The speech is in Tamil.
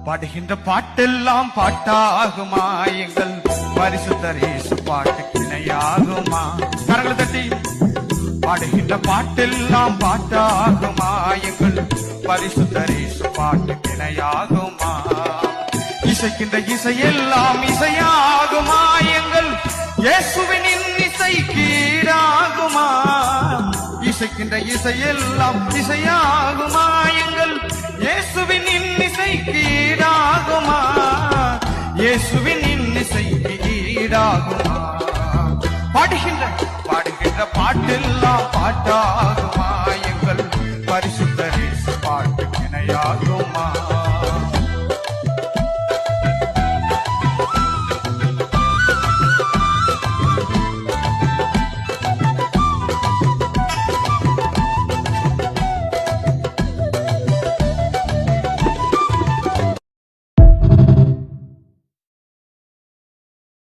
பாடுகின்ற பாட்டெல்லாம் பாட்டாகுமா எங்கள் பரிசுத்தர் இயேசு பாட்டுக்கு இணையாகுமா? கரங்களை தட்டி பாடுகின்ற பாட்டெல்லாம் பாட்டாகுமா எங்கள் பரிசுத்தர் இயேசு பாட்டுக்கு இணையாகுமா? இசைக்கின்ற இசையெல்லாம் இசையாகுமா எங்கள் இயேசுவின் இசை கீழாகுமா? இசைக்கின்ற இசையெல்லாம் இசையாகுமா எங்கள் இயேசுவின் இன்னிசைக்கு ஈடாகுமா? இயேசுவின் இன்னிசைக்கு ஈடாகுமா? பாடுகின்ற பாட்டெல்லாம் பாட்டாகும்